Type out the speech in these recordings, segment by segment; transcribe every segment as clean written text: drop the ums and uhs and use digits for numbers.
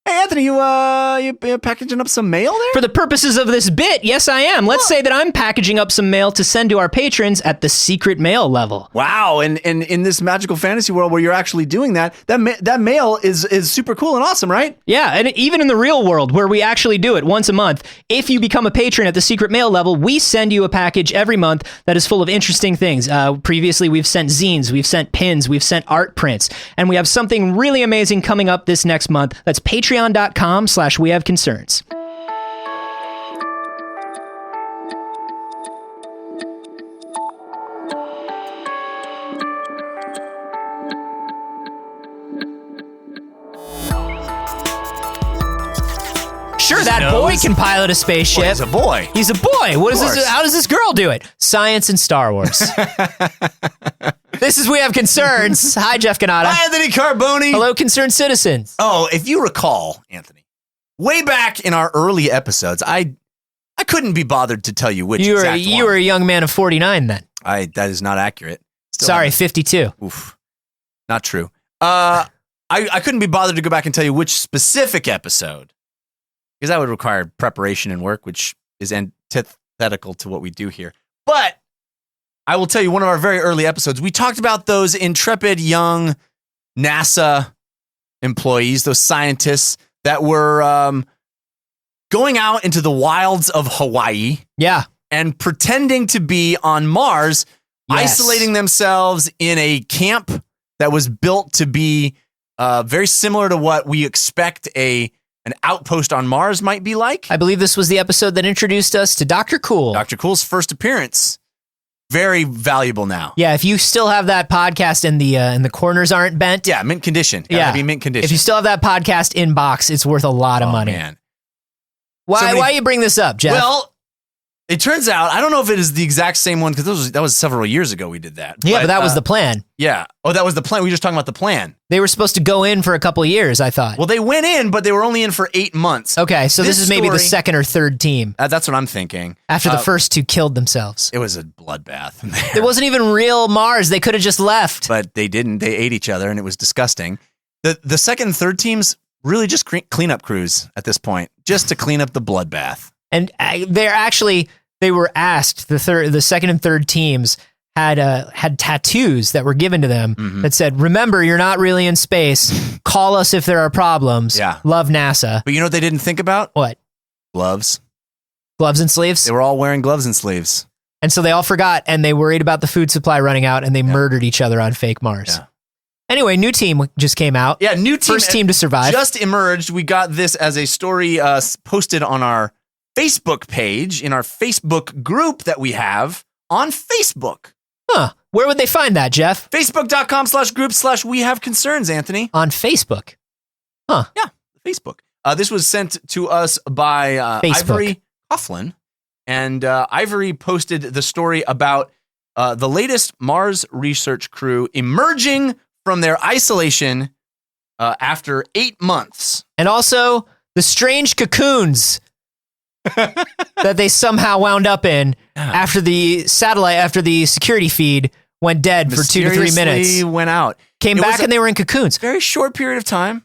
Hey, Anthony, you packaging up some mail there? For the purposes of this bit, yes, I am. Let's say that I'm packaging up some mail to send to our patrons at the secret mail level. Wow, and in this magical fantasy world where you're actually doing that mail is super cool and awesome, right? Yeah, and even in the real world where we actually do it once a month, if you become a patron at the secret mail level, we send you a package every month that is full of interesting things. Previously, we've sent zines, we've sent pins, we've sent art prints, and we have something really amazing coming up this next month. That's patreon.com/wehaveconcerns. Sure, that boy can pilot a spaceship. Well, he's a boy. He's a boy. What is this? How does this girl do it? Science and Star Wars. This is We Have Concerns. Hi, Jeff Canada. Hi, Anthony Carboni. Hello, concerned citizens. Oh, if you recall, Anthony, way back in our early episodes, I couldn't be bothered to tell you which You exact one. were a young man of 49 then. That is not accurate. Sorry, 52. Oof. Not true. I couldn't be bothered to go back and tell you which specific episode, because that would require preparation and work, which is antithetical to what we do here. But I will tell you, one of our very early episodes, we talked about those intrepid young NASA employees, those scientists that were going out into the wilds of Hawaii. Yeah. And pretending to be on Mars, isolating themselves in a camp that was built to be very similar to what we expect an outpost on Mars might be like. I believe this was the episode that introduced us to Dr. Cool. Dr. Cool's first appearance. Very valuable now. Yeah, if you still have that podcast and the corners aren't bent. Yeah, mint condition. Gotta be mint condition. If you still have that podcast in box, it's worth a lot of money. Man. Why you bring this up, Jeff? Well, it turns out, I don't know if it is the exact same one, because that was several years ago we did that. Yeah, but that was the plan. Yeah. Oh, that was the plan. We were just talking about the plan. They were supposed to go in for a couple of years, I thought. Well, they went in, but they were only in for 8 months. Okay, so this is maybe the second or third team. That's what I'm thinking. After the first two killed themselves. It was a bloodbath in there. It wasn't even real Mars. They could have just left. But they didn't. They ate each other, and it was disgusting. The second and third teams really just cleanup crews at this point, just to clean up the bloodbath. And they were asked, the second and third teams had tattoos that were given to them that said, "Remember, you're not really in space. Call us if there are problems. Yeah. Love NASA." But you know what they didn't think about? What? Gloves. Gloves and sleeves? They were all wearing gloves and sleeves. And so they all forgot, and they worried about the food supply running out, and they murdered each other on fake Mars. Yeah. Anyway, new team just came out. Yeah, new team. First team to survive. Just emerged. We got this as a story posted on our Facebook page, in our Facebook group that we have on Facebook. Huh. Where would they find that, Jeff? Facebook.com/group/wehaveconcerns, Anthony. On Facebook. Huh. Yeah, Facebook. This was sent to us by Ivory Coughlin. And Ivory posted the story about the latest Mars research crew emerging from their isolation after 8 months. And also the strange cocoons that they somehow wound up in after the security feed went dead for 2 to 3 minutes. Went out. Came back and they were in cocoons. Very short period of time.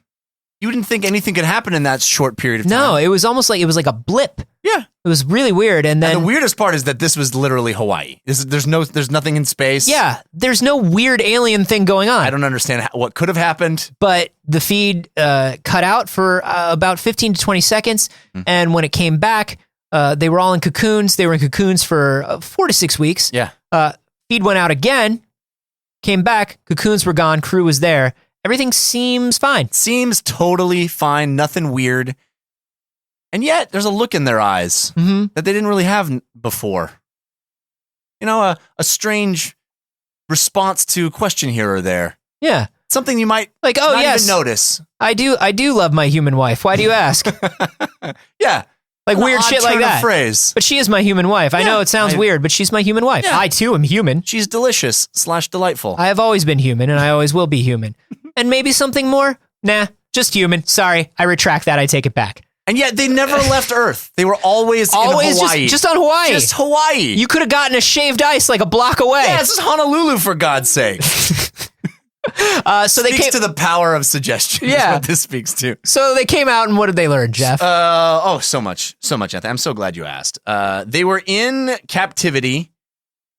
You didn't think anything could happen in that short period of time. No, it was almost like a blip. Yeah. It was really weird. And then the weirdest part is that this was literally Hawaii. There's nothing in space. Yeah. There's no weird alien thing going on. I don't understand what could have happened. But the feed cut out for about 15 to 20 seconds. And when it came back, they were all in cocoons. They were in cocoons for 4 to 6 weeks. Yeah. Feed went out again, came back, cocoons were gone, crew was there. Everything seems fine. Seems totally fine. Nothing weird. And yet, there's a look in their eyes that they didn't really have before. You know, a strange response to a question here or there. Yeah. Something you might not even notice. I do love my human wife. Why do you ask? Yeah. Like weird shit like that. Phrase. But she is my human wife. I know it sounds weird, but she's my human wife. Yeah. I too am human. She's delicious / delightful. I have always been human, and I always will be human. And maybe something more? Nah, just human. Sorry, I retract that. I take it back. And yet they never left Earth. They were always in Hawaii. Just on Hawaii. Just Hawaii. You could have gotten a shaved ice like a block away. Yeah, this is Honolulu, for God's sake. So they speaks came to the power of suggestion. Yeah. Is what this speaks to. So they came out, and what did they learn, Jeff? So much, Anthony. I'm so glad you asked. They were in captivity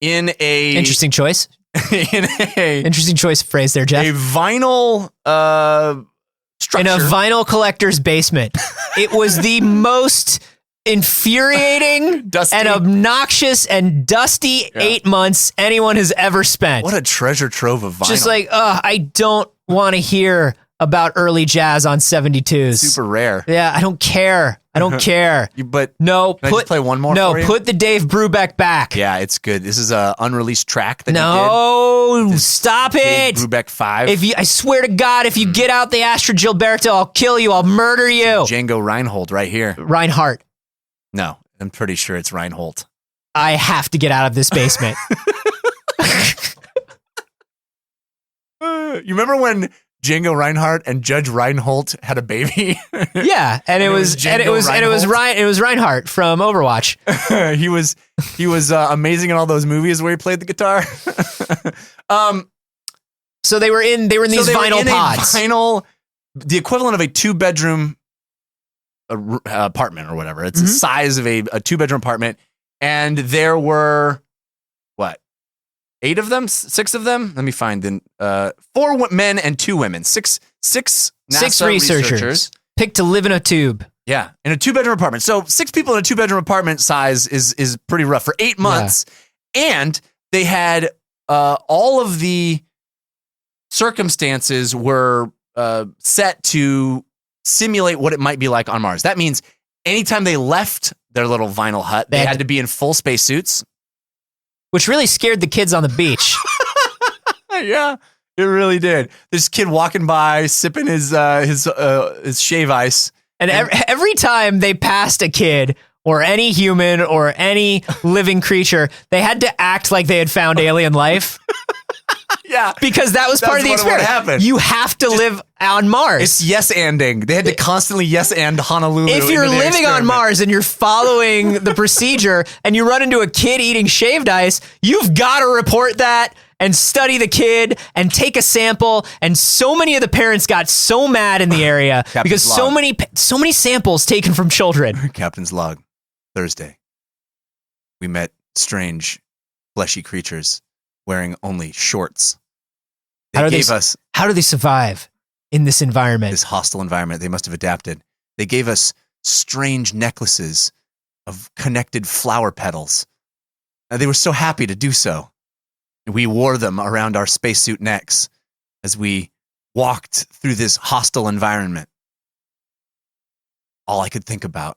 in a Interesting choice. Interesting choice of phrase there, Jeff. a vinyl structure. In a vinyl collector's basement. It was the most infuriating Dusty. and obnoxious and dusty 8 months anyone has ever spent. What a treasure trove of vinyl. Just like, I don't want to hear about early jazz on 72s. super rare. Yeah, I don't care. I don't care. But No, can I just play one more No, for you? put the Dave Brubeck back. Yeah, it's good. This is a unreleased track that No, stop he did. it. Dave Brubeck 5. I swear to God, if you get out the Astra Gilberto, I'll kill you. I'll murder you. Django Reinhold right here. Reinhardt, No, I'm pretty sure it's Reinhold. I have to get out of this basement. You remember when Django Reinhardt and Judge Reinhold had a baby? Yeah, and it was Reinhardt from Overwatch. he was amazing in all those movies where he played the guitar. So they were in these vinyl pods. The equivalent of a 2-bedroom apartment or whatever. It's the size of a 2-bedroom apartment, and there were 8 of them, 6 of them. Let me find the 4 men and 2 women. Six NASA researchers picked to live in a tube. Yeah, in a 2-bedroom apartment. So 6 people in a 2-bedroom apartment size is pretty rough for 8 months. And they had all of the circumstances were set to simulate what it might be like on Mars. That means anytime they left their little vinyl hut, they had to be in full spacesuits. Which really scared the kids on the beach. Yeah, it really did. This kid walking by, sipping his shave ice. And every time they passed a kid or any human or any living creature, they had to act like they had found alien life. Yeah. Because that was part of the experience. Happened. You have to live on Mars. It's yes-anding. They had to constantly yes-and Honolulu. If you're living on Mars and you're following the procedure and you run into a kid eating shaved ice, you've got to report that and study the kid and take a sample. And so many of the parents got so mad in the area because so many samples taken from children. Captain's log. Thursday. We met strange, fleshy creatures wearing only shorts. How do they survive in this environment? This hostile environment. They must have adapted. They gave us strange necklaces of connected flower petals. And they were so happy to do so. We wore them around our spacesuit necks as we walked through this hostile environment. All I could think about,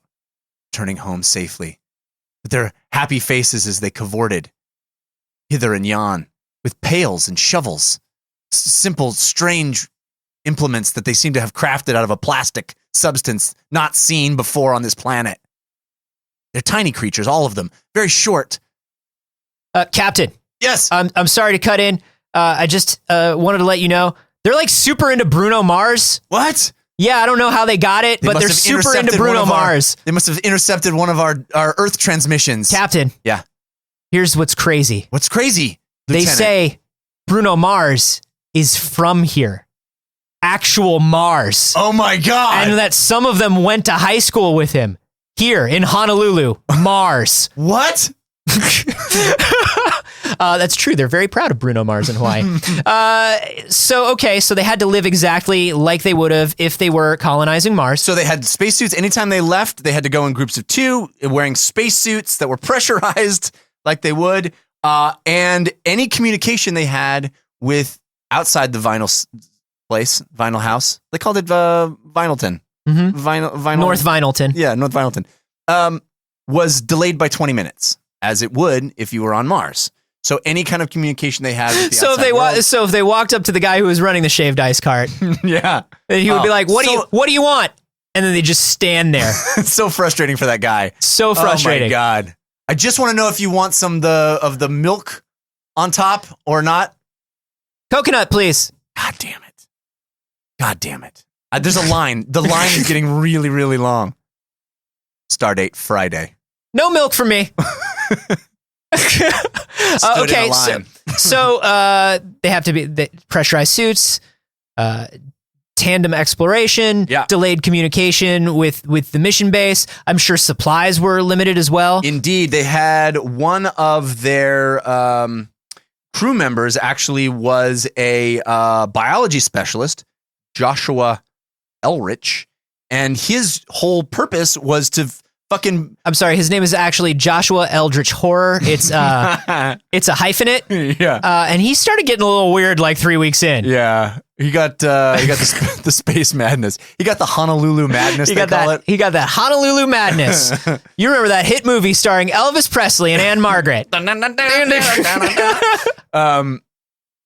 turning home safely. With their happy faces as they cavorted hither and yon with pails and shovels. Simple, strange implements that they seem to have crafted out of a plastic substance not seen before on this planet. They're tiny creatures, all of them, very short. Captain. Yes. I'm sorry to cut in. I just wanted to let you know they're like super into Bruno Mars. What? Yeah, I don't know how they got it, but they're super into Bruno Mars. They must have intercepted one of our Earth transmissions. Captain. Yeah. Here's what's crazy. What's crazy? They Lieutenant? say Bruno Mars is from here. Actual Mars. Oh my God. And that some of them went to high school with him. Here in Honolulu, Mars. What? That's true. They're very proud of Bruno Mars in Hawaii. So they had to live exactly like they would have if they were colonizing Mars. So they had spacesuits. Anytime they left, they had to go in groups of 2, wearing spacesuits that were pressurized like they would. And any communication they had with outside the vinyl house, they called it Vinylton. Mm-hmm. Vinyl. North Vinylton. Yeah, North Vinylton. Was delayed by 20 minutes, as it would if you were on Mars. So any kind of communication they had with the outside world. So if they walked up to the guy who was running the shaved ice cart, yeah, and he would be like, "What do you want?" And then they just stand there. It's so frustrating for that guy. So frustrating. Oh my God. I just want to know if you want some of the milk on top or not. Coconut, please. God damn it. God damn it. There's a line. The line is getting really, really long. Stardate Friday. No milk for me. Stood in a line. So they have to be pressurized suits, tandem exploration, delayed communication with the mission base. I'm sure supplies were limited as well. Indeed, they had one of their crew members actually was a biology specialist, Joshua Elrich, and his whole purpose was to fucking... I'm sorry, his name is actually Joshua Eldritch Horror. It's it's a hyphenate. Yeah. And he started getting a little weird like 3 weeks in. Yeah. He got the space madness. He got the Honolulu madness, they call it. He got that Honolulu madness. You remember that hit movie starring Elvis Presley and Anne Margaret.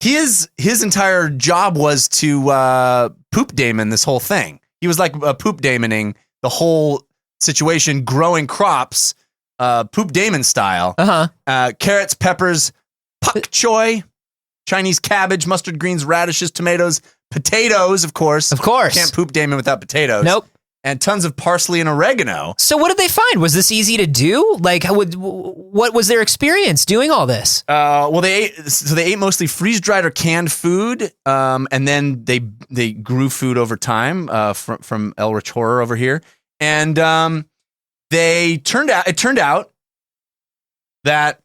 His entire job was to poop daemon this whole thing. He was like poop daemoning the whole situation, growing crops, poop daemon style. Carrots, peppers, pak choy, Chinese cabbage, mustard greens, radishes, tomatoes, potatoes, of course. Of course. Can't poop daemon without potatoes. Nope. And tons of parsley and oregano. So what did they find? Was this easy to do? Like, what was their experience doing all this? Well, they ate mostly freeze-dried or canned food, and then they grew food over time from Elrich Horror over here. And it turned out that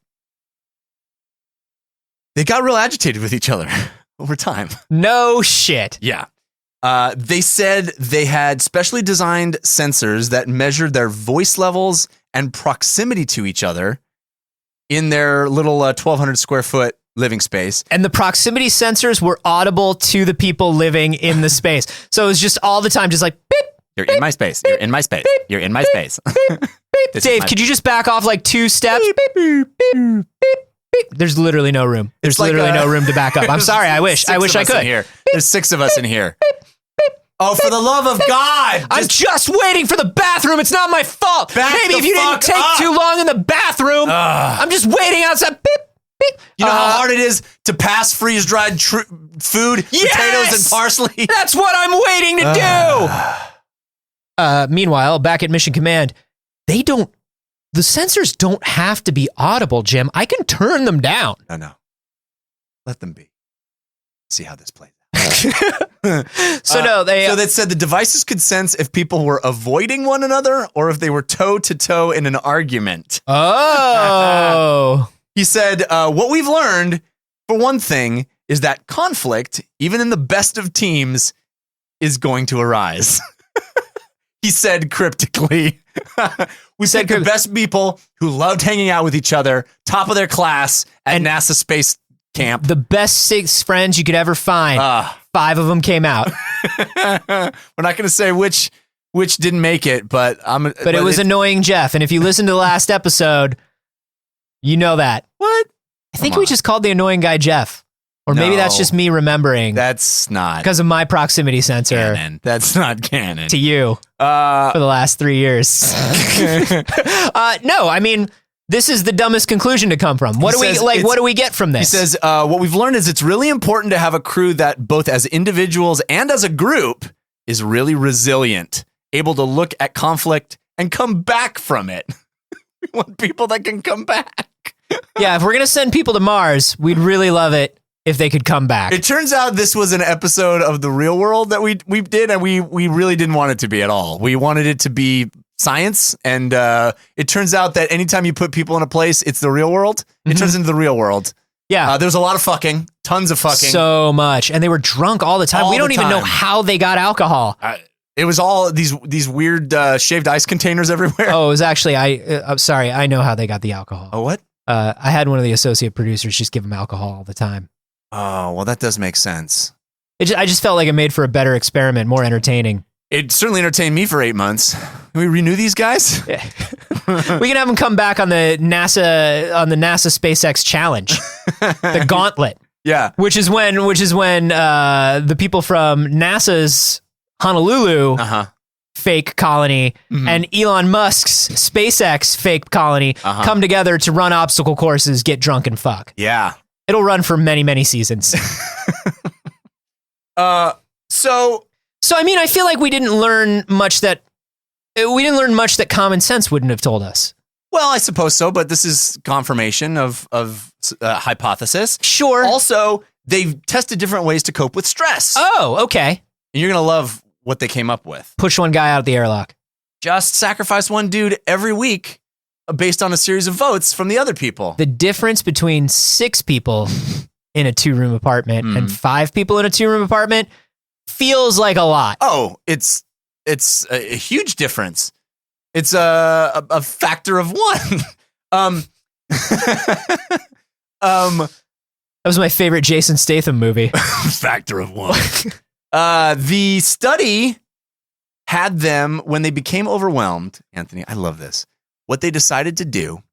they got real agitated with each other over time. No shit. Yeah. They said they had specially designed sensors that measured their voice levels and proximity to each other in their little 1,200 square foot living space. And the proximity sensors were audible to the people living in the space. So it was just all the time, just like, beep. You're in my space. You're in my space. You're in my space. Dave, could you just back off like 2 steps? There's literally no room. There's literally no room to back up. I'm sorry. I wish I could. Here. There's 6 of us in here. Oh, for the love of God! I'm just waiting for the bathroom. It's not my fault. Maybe if you didn't take too long in the bathroom, I'm just waiting outside. Beep, beep. You know how hard it is to pass freeze-dried food, potatoes and parsley? That's what I'm waiting to do. Meanwhile, back at Mission Command, the sensors don't have to be audible, Jim. I can turn them down. No. Let them be. See how this plays out. So they said the devices could sense if people were avoiding one another or if they were toe-to-toe in an argument. Oh. He said, what we've learned, for one thing, is that conflict, even in the best of teams, is going to arise. He said cryptically. We said the best people who loved hanging out with each other, top of their class at NASA space camp. The best 6 friends you could ever find. 5 of them came out. We're not going to say which didn't make it, but it was annoying Jeff. And if you listened to the last episode, you know that. What? I think we just called the annoying guy Jeff. Or maybe that's just me remembering. That's not. Because of my proximity sensor. Canon. That's not canon. To you. For the last 3 years. No, I mean, this is the dumbest conclusion to come from. What do we get from this? He says, what we've learned is it's really important to have a crew that both as individuals and as a group is really resilient, able to look at conflict and come back from it. We want people that can come back. Yeah, if we're going to send people to Mars, we'd really love it if they could come back. It turns out this was an episode of The Real World that we did, and we really didn't want it to be at all. We wanted it to be science, and it turns out that anytime you put people in a place, it's the real world. It turns into the real world. Yeah. There's a lot of fucking, tons of fucking. So much. And they were drunk all the time. We don't even know how they got alcohol. It was all these weird shaved ice containers everywhere. Oh, it was actually, I'm sorry, I know how they got the alcohol. Oh, what? I had one of the associate producers just give them alcohol all the time. Oh, well, that does make sense. I just felt like it made for a better experiment, more entertaining. It certainly entertained me for 8 months. Can we renew these guys? Yeah. We can have them come back on the NASA SpaceX challenge, the gauntlet. Yeah, which is when the people from NASA's Honolulu fake colony and Elon Musk's SpaceX fake colony come together to run obstacle courses, get drunk, and fuck. Yeah. It'll run for many, many seasons. So I mean, I feel like we didn't learn much that common sense wouldn't have told us. Well, I suppose so, but this is confirmation of hypothesis. Sure. Also, they've tested different ways to cope with stress. Oh, okay. And you're going to love what they came up with. Push one guy out of the airlock. Just sacrifice one dude every week based on a series of votes from the other people. The difference between 6 people in a 2-room apartment and 5 people in a 2-room apartment feels like a lot. Oh, it's a huge difference. It's a factor of 1. That was my favorite Jason Statham movie. Factor of 1. The study had them, when they became overwhelmed, Anthony, I love this. What they decided to do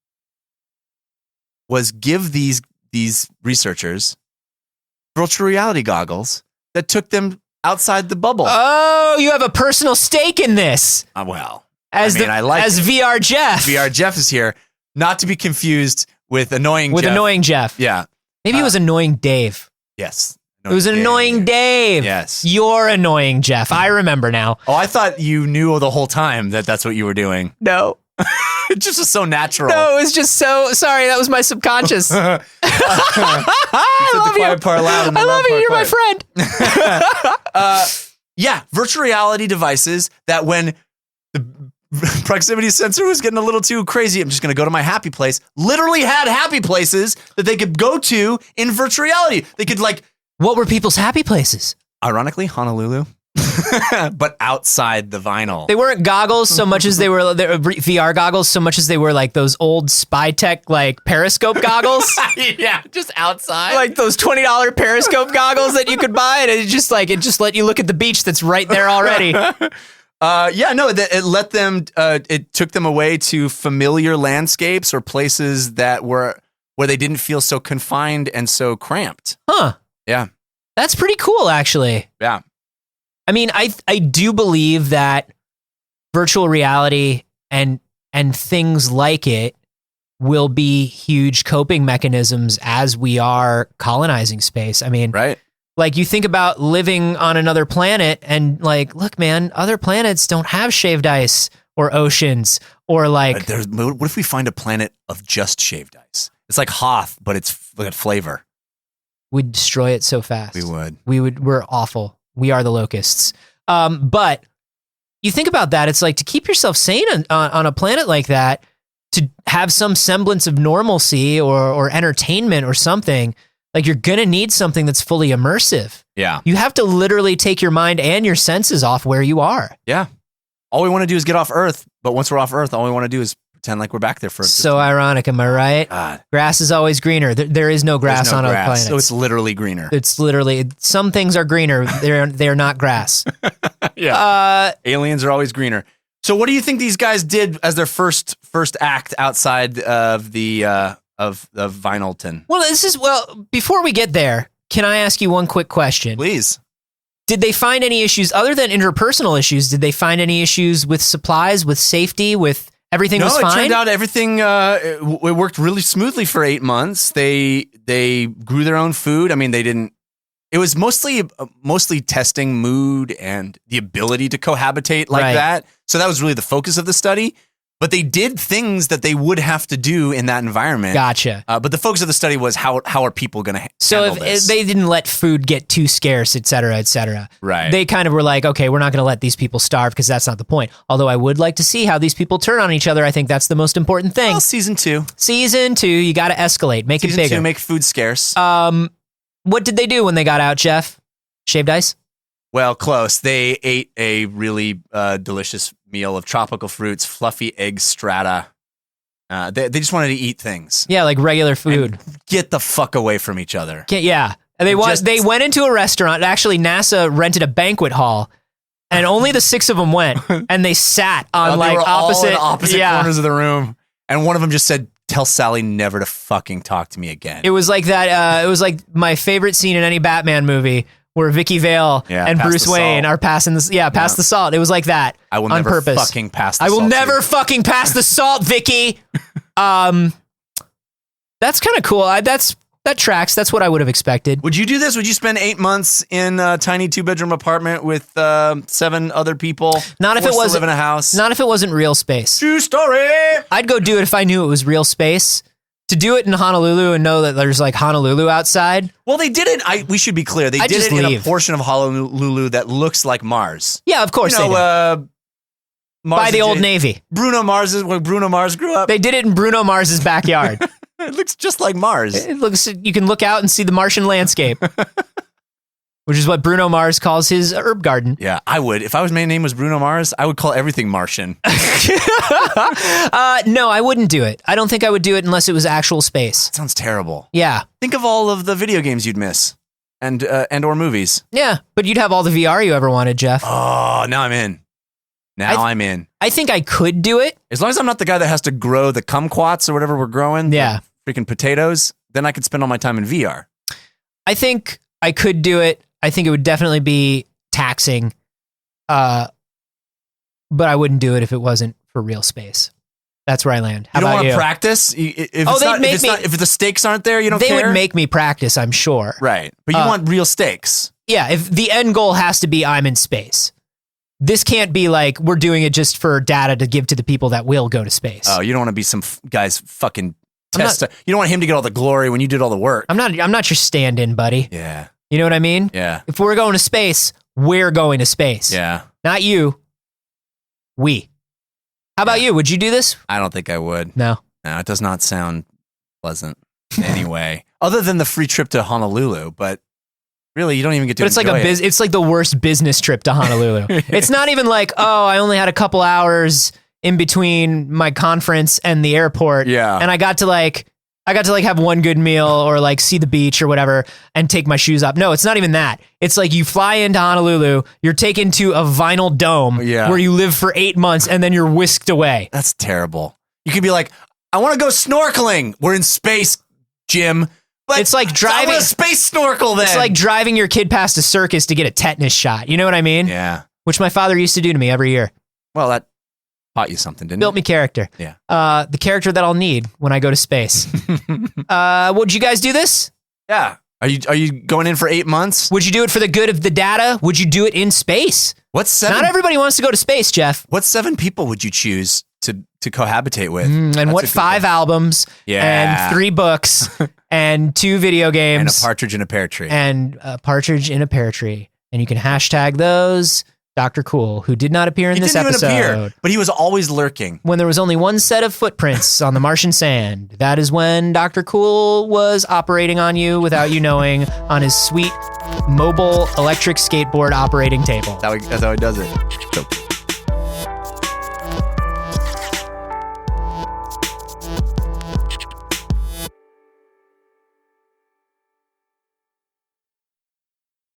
was give these researchers virtual reality goggles that took them outside the bubble. Oh, you have a personal stake in this. Well, As VR Jeff. VR Jeff is here, not to be confused with annoying Jeff. Annoying Jeff. Yeah. Maybe it was annoying Dave. Yes. It was an annoying Dave. Yes. You're annoying Jeff. I remember now. Oh, I thought you knew the whole time that that's what you were doing. No. It just was so natural. No, it was just so sorry. That was my subconscious. I love you. I love you. You're my friend. Yeah, virtual reality devices that when the proximity sensor was getting a little too crazy, I'm just going to go to my happy place, literally had happy places that they could go to in virtual reality. They could What were people's happy places? Ironically, Honolulu. But outside the vinyl. They weren't goggles so much as they were VR goggles so much as they were like those old spy tech periscope goggles. Yeah, just outside. Like those $20 periscope goggles that you could buy, and it just let you look at the beach that's right there already. It let them it took them away to familiar landscapes or places that were where they didn't feel so confined and so cramped. Huh. Yeah. That's pretty cool, actually. Yeah. I mean, I do believe that virtual reality and things like it will be huge coping mechanisms as we are colonizing space. I mean, right. Like you think about living on another planet and look, man, other planets don't have shaved ice or oceans or what if we find a planet of just shaved ice? It's like Hoth, but it's got flavor. We'd destroy it so fast. We would. We're awful. We are the locusts. But you think about that, it's like to keep yourself sane on a planet like that, to have some semblance of normalcy or entertainment or something, you're going to need something that's fully immersive. Yeah. You have to literally take your mind and your senses off where you are. Yeah. All we want to do is get off Earth. But once we're off Earth, all we want to do is pretend like we're back there for So ironic, am I right? God. Grass is always greener. There is no grass on other planets. So it's literally greener. It's literally, some things are greener. They're not grass. Yeah. Aliens are always greener. So what do you think these guys did as their first act outside of the Vinylton? Well, before we get there, can I ask you one quick question? Please. Did they find any issues other than interpersonal issues? Did they find any issues with supplies, with safety, with everything was fine? No, it turned out everything it worked really smoothly for 8 months. They grew their own food. I mean, they didn't. It was mostly testing mood and the ability to cohabitate like that. So that was really the focus of the study. But they did things that they would have to do in that environment. Gotcha. But the focus of the study was how are people going to handle this? So they didn't let food get too scarce, et cetera, et cetera. Right. They kind of were like, okay, we're not going to let these people starve because that's not the point. Although I would like to see how these people turn on each other. I think that's the most important thing. Well, season 2. Season 2, you got to escalate, make it bigger. Season 2, make food scarce. What did they do when they got out, Jeff? Shaved ice? Well, close. They ate a really delicious meal of tropical fruits, fluffy egg strata. They just wanted to eat things. Yeah, like regular food. And get the fuck away from each other. Yeah. They went into a restaurant. Actually, NASA rented a banquet hall, and only the 6 of them went. And they sat on they were opposite all in opposite corners of the room. And one of them just said, "Tell Sally never to fucking talk to me again." It was like that. It was like my favorite scene in any Batman movie, where Vicky Vale and Bruce Wayne are passing the the salt. It was like that. I will on never purpose. fucking pass the I will salt. never fucking pass the salt, Vicky. That's kind of cool. That's That tracks. That's what I would have expected. Would you do this? Would you spend 8 months in a tiny 2-bedroom apartment with 7 other people? Not if it forced to wasn't live in a house. Not if it wasn't real space. True story. I'd go do it if I knew it was real space. To do it in Honolulu and know that there's like Honolulu outside. Well, they did it. We should be clear. They did it in a portion of Honolulu that looks like Mars. Yeah, of course they did. Mars by the old Navy. Bruno Mars is where Bruno Mars grew up. They did it in Bruno Mars's backyard. It looks just like Mars. It looks. You can look out and see the Martian landscape, which is what Bruno Mars calls his herb garden. Yeah, I would. If my name was Bruno Mars, I would call everything Martian. No, I wouldn't do it. I don't think I would do it unless it was actual space. That sounds terrible. Yeah. Think of all of the video games you'd miss, and or movies. Yeah, but you'd have all the VR you ever wanted, Jeff. Oh, now I'm in. I'm in. I think I could do it. As long as I'm not the guy that has to grow the kumquats or whatever we're growing. Yeah. Freaking potatoes. Then I could spend all my time in VR. I think I could do it. I think it would definitely be taxing. But I wouldn't do it if it wasn't for real space. That's where I land. How you don't about want you? to practice? If the stakes aren't there, you don't care? They would make me practice, I'm sure. Right. But you want real stakes. Yeah, if the end goal has to be I'm in space. This can't be like we're doing it just for data to give to the people that will go to space. Oh, you don't want to be some guy's fucking test. You don't want him to get all the glory when you did all the work. I'm not your stand-in, buddy. Yeah. You know what I mean? Yeah. If we're going to space, we're going to space. Yeah. Not you. We. How about you? Would you do this? I don't think I would. No. No, it does not sound pleasant in any way. Other than the free trip to Honolulu, but really, you don't even get to. But it's like it's like the worst business trip to Honolulu. It's not even like, oh, I only had a couple hours in between my conference and the airport. Yeah. And I got to have one good meal or like see the beach or whatever and take my shoes off. No, it's not even that. It's like you fly into Honolulu, you're taken to a vinyl dome where you live for 8 months and then you're whisked away. That's terrible. You could be like, I want to go snorkeling. We're in space, Jim. But it's like driving. I want a space snorkel then. It's like driving your kid past a circus to get a tetanus shot. You know what I mean? Yeah. Which my father used to do to me every year. Well, that taught you something, didn't it? Built me character. Yeah. The character that I'll need when I go to space. Would you guys do this? Yeah. Are you going in for 8 months? Would you do it for the good of the data? Would you do it in space? Not everybody wants to go to space, Jeff. What 7 people would you choose to cohabitate with? And what 5 albums? Yeah. And 3 books and 2 video games. And a partridge in a pear tree. And a partridge in a pear tree. And you can hashtag those Dr. Cool, who did not appear in this episode. He didn't even appear, but he was always lurking. When there was only one set of footprints on the Martian sand, that is when Dr. Cool was operating on you without you knowing on his sweet mobile electric skateboard operating table. That's how he does it. So